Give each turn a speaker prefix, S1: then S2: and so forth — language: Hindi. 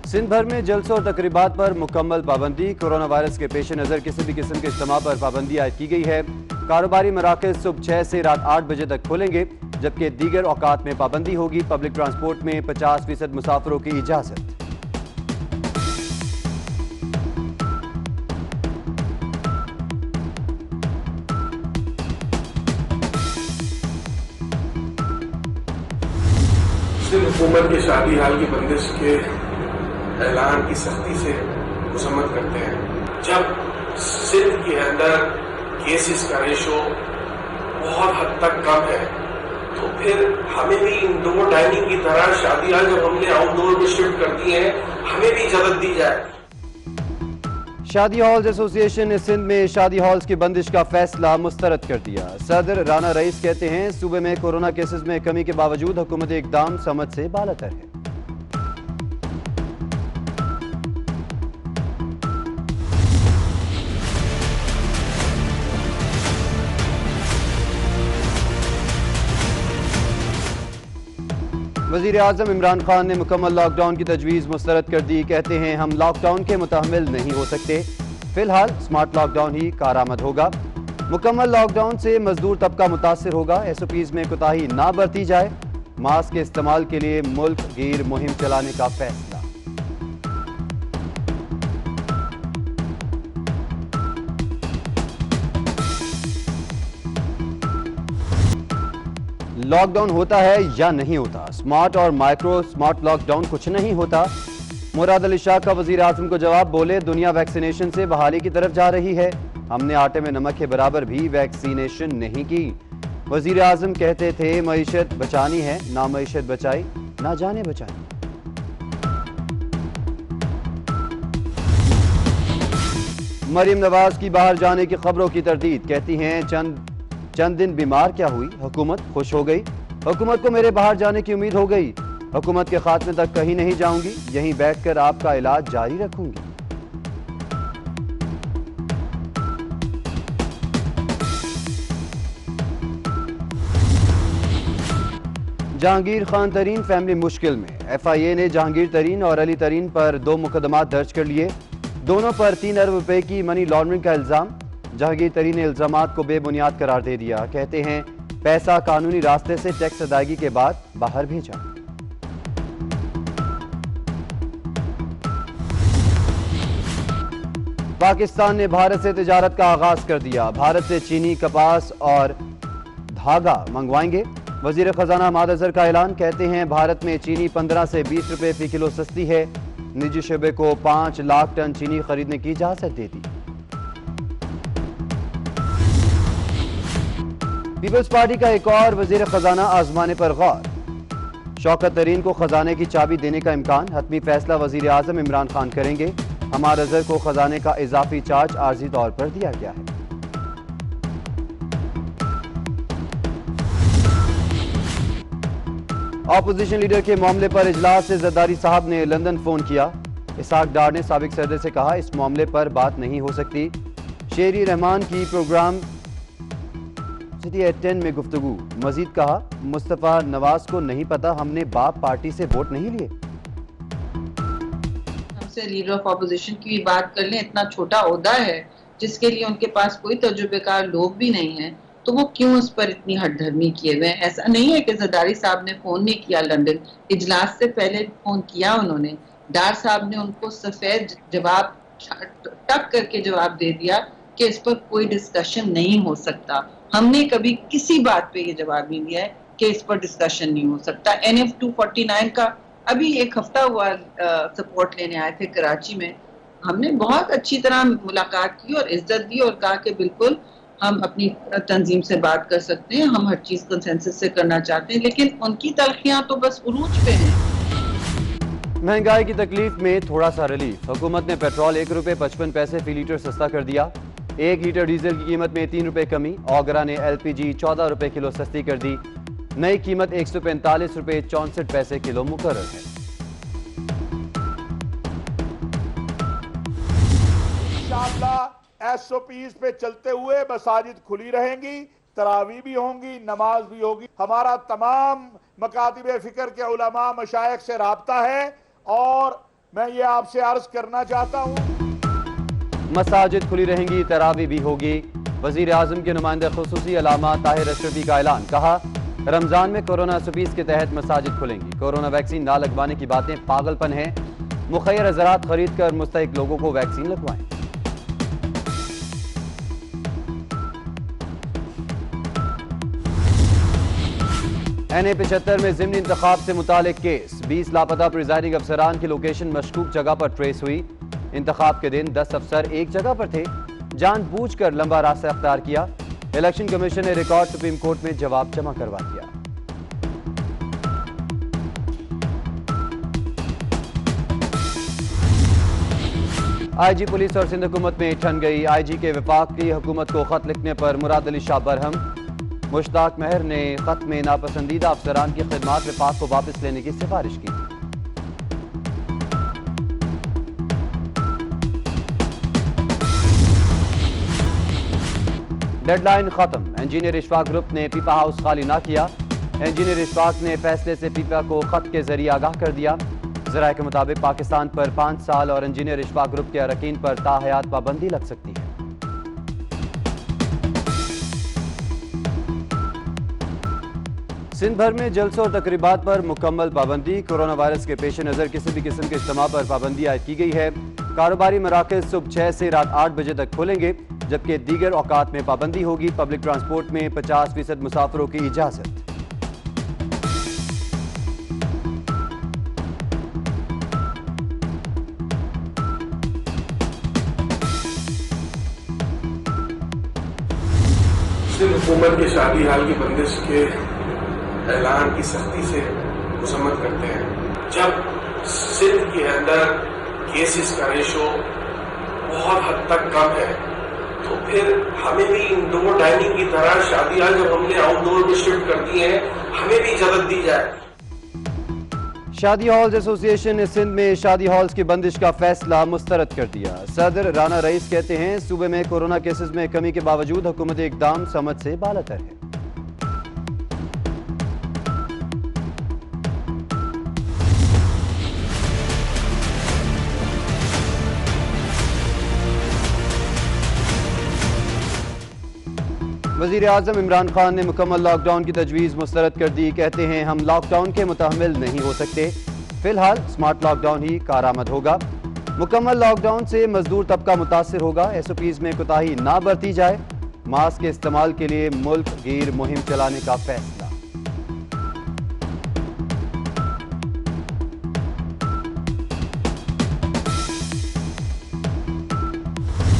S1: सिंध भर में जलसों और तकरीबात पर मुकम्मल पाबंदी। कोरोना वायरस के पेश नज़र किसी भी किस्म के इज्तिमा पर पाबंदी आयद की गई है। कारोबारी मराकज़ सुबह 6 से रात 8 बजे तक खोलेंगे, जबकि दीगर औकात में पाबंदी होगी। पब्लिक ट्रांसपोर्ट में 50% मुसाफिरों की इजाज़त।
S2: सिंध हुकूमत के शादी हाल की बंदिश के ऐलान की सख्ती से मजम्मत करते हैं। जब सिंध के अंदर केसेस का रेशो बहुत हद तक कम है, तो फिर हमें भी इंडोर डाइनिंग की तरह शादी हाल जब हमने आउटडोर में शिफ्ट कर दिए हैं, हमें भी इजाजत दी जाए।
S1: शादी हॉल्स एसोसिएशन ने सिंध में शादी हॉल्स की बंदिश का फैसला मुस्तरद कर दिया। सदर राना रईस कहते हैं, सूबे में कोरोना केसेस में कमी के बावजूद हुकूमती इकदाम समझ से बालातर है। वज़ीर आज़म इमरान खान ने मुकम्मल लॉकडाउन की तजवीज़ मुस्तरद कर दी। कहते हैं, हम लॉकडाउन के मुतहम्मिल नहीं हो सकते। फिलहाल स्मार्ट लॉकडाउन ही कारआमद होगा। मुकम्मल लॉकडाउन से मजदूर तबका मुतासिर होगा। SOPs में कोताही ना बरती जाए। मास्क के इस्तेमाल के लिए मुल्क गिर मुहिम चलाने का फैसला। लॉकडाउन होता है या नहीं होता? स्मार्ट और माइक्रो स्मार्ट लॉकडाउन कुछ नहीं होता। मुराद अली शाह का वज़ीर आज़म को जवाब। बोले, दुनिया वैक्सीनेशन से बहाली की तरफ जा रही है, हमने आटे में नमक के बराबर भी वैक्सीनेशन नहीं की। वज़ीर आज़म कहते थे, मईशत बचानी है, ना मईशत बचाई ना जाने बचाई। मरीम नवाज की बाहर जाने की खबरों की तरदीद। कहती हैं, चंद दिन बीमार क्या हुई, हुकूमत खुश हो गई। हुकूमत को मेरे बाहर जाने की उम्मीद हो गई। हुकूमत के खात्मे तक कहीं नहीं जाऊंगी, यहीं बैठकर आपका इलाज जारी रखूंगी। जहांगीर खान तरीन फैमिली मुश्किल में। FIA ने जहांगीर तरीन और अली तरीन पर 2 मुकदमात दर्ज कर लिए। दोनों पर 3 अरब रुपए की मनी लॉन्ड्रिंग का इल्जाम। जहांगीर तरीन ने इल्जामात को बेबुनियाद करार दे दिया। कहते हैं, पैसा कानूनी रास्ते से टैक्स अदायगी के बाद बाहर भेजा। पाकिस्तान ने भारत से तिजारत का आगाज कर दिया। भारत से चीनी कपास और धागा मंगवाएंगे। वजीर खजाना हमाद अजहर का ऐलान। कहते हैं, भारत में चीनी 15 से 20 रुपए फी किलो सस्ती है। निजी शोबे को 5 लाख टन चीनी खरीदने की इजाजत दे दी। पीपल्स पार्टी का एक और वजीर खजाना आजमाने पर गौर। शौकत तरीन को खजाने की चाबी देने का इम्कान। हतमी फैसला वजीर आजम इमरान खान करेंगे। हमाद अजहर को खजाने का इजाफी चार्ज आर्जी तौर पर दिया गया है। ऑपोजिशन लीडर के मामले पर इजलास से जरदारी साहब ने लंदन फोन किया। इसाक डार ने साबिक सदर से कहा, इस मामले पर बात नहीं हो सकती। शेरी रहमान की प्रोग्राम सिटी एट 10 में गुफ्तगू। मजीद कहा, मुस्तफा नवाज को नहीं पता हमने बाप पार्टी से वोट नहीं लिए।
S3: हमसे लीडर ऑफ ऑपोजिशन की भी बात कर लें, इतना छोटा ओहदा है जिसके लिए उनके पास कोई तजुर्बेकार लोग भी नहीं है, तो वो क्यों उस पर इतनी हठधर्मी किए हुए हैं? ऐसा नहीं है कि जरदारी साहब ने फोन नहीं किया, लंदन इजलास से पहले फोन किया उन्होंने। डार साहब ने उनको सफेद जवाब टक करके जवाब दे दिया कि इस पर कोई डिस्कशन नहीं हो सकता। हमने कभी किसी बात पे ये जवाब नहीं दिया है कि इस पर डिस्कशन नहीं हो सकता। NF 249 का अभी एक हफ्ता हुआ सपोर्ट लेने आए थे कराची में। हमने बहुत अच्छी तरह मुलाकात की और इज्जत दी और कहा कि बिल्कुल हम अपनी तंजीम से बात कर सकते हैं, हम हर चीज कंसेंसस से करना चाहते हैं, लेकिन उनकी तलखियां तो बस उरूज पे हैं।
S1: महंगाई की तकलीफ में थोड़ा सा रिलीफ। हुकूमत ने पेट्रोल 1 रुपए 55 पैसे फी लीटर सस्ता कर दिया। 1 लीटर डीजल की कीमत में 3 रुपए कमी। ओगरा ने LPG 14 रुपए किलो सस्ती कर दी। नई कीमत 145 रुपए 64 पैसे किलो मुकर्रर है।
S4: इंशाअल्लाह SOPs पे चलते हुए मसाजिद खुली रहेंगी, तरावी भी होंगी, नमाज भी होगी। हमारा तमाम मकातिब फिक्र के उलमा मशाइख से राब्ता है और मैं ये आपसे अर्ज करना चाहता हूं।
S1: मसाजिद खुली रहेंगी, तरावी भी होगी। वजीर आजम के नुमाइंदे खुसूसी अलामा ताहिर अशरफी का ऐलान। कहा, रमजान में कोरोना सुपीस के तहत मसाजिद खुलेंगी। कोरोना वैक्सीन ना लगवाने की बातें पागलपन है। मुखैर हज़रात खरीद कर मुस्तहिक लोगों को वैक्सीन लगवाएं। NA 75 में ज़िमनी इंतखाब से मुतालिक केस। 20 लापता प्रिजाइडिंग अफसरान की लोकेशन मशकूक जगह पर ट्रेस हुई। इंतखाब के दिन 10 अफसर एक जगह पर थे। जानबूझकर लंबा रास्ता अख्तियार किया। इलेक्शन कमीशन ने रिकॉर्ड सुप्रीम कोर्ट में जवाब जमा करवा दिया। IG पुलिस और सिंध हुकूमत में ठन गई। IG के वफाकी हुकूमत को खत लिखने पर मुराद अली शाह बरहम। मुश्ताक महर ने खत में नापसंदीदा अफसरान की खिदमात वफाक को वापस लेने की सिफारिश की थी। डेडलाइन खत्म। इंजीनियर इशफाक ग्रुप ने पीपा हाउस खाली ना किया। इंजीनियर इशफाक ने फैसले से पीपा को खत के जरिए आगाह कर दिया। ज़राए के मुताबिक पाकिस्तान पर 5 साल और इंजीनियर इशफाक ग्रुप के अरकीन पर ताहयात पाबंदी लग सकती है। सिंध भर में जलसों और तकरीबात पर मुकम्मल पाबंदी। कोरोना वायरस के पेश नज़र किसी भी किस्म के इज्तिमा पर पाबंदी आयद की गई है। कारोबारी मराकज़ सुबह 6 से रात 8 बजे तक खुलेंगे, जबकि दीगर औकात में पाबंदी होगी। पब्लिक ट्रांसपोर्ट में 50% मुसाफिरों की इजाजत।
S2: सिंध हुकूमत के शादी हाल की बंदिश के ऐलान की सख्ती से मजम्मत करते हैं। जब सिंध के अंदर केसेस का रेशो बहुत हद तक कम है, तो फिर हमें भी इंडोर डाइनिंग की तरह शादी हाल जब हमने आउटडोर में शिफ्ट कर दिए हैं, हमें भी इजाजत दी जाए।
S1: शादी हॉल्स एसोसिएशन ने सिंध में शादी हॉल्स की बंदिश का फैसला मुस्तरद कर दिया। सदर राना रईस कहते हैं, सूबे में कोरोना केसेस में कमी के बावजूद हुकूमती इकदाम समझ से बालातर है। वज़ीर आज़म इमरान खान ने मुकम्मल लॉकडाउन की तजवीज़ मुस्तरद कर दी। कहते हैं, हम लॉकडाउन के मुतहम्मिल नहीं हो सकते। फिलहाल स्मार्ट लॉकडाउन ही कारआमद होगा। मुकम्मल लॉकडाउन से मजदूर तबका मुतासिर होगा। SOPs में कोताही ना बरती जाए। मास्क के इस्तेमाल के लिए मुल्क गिर मुहिम चलाने का फैसला।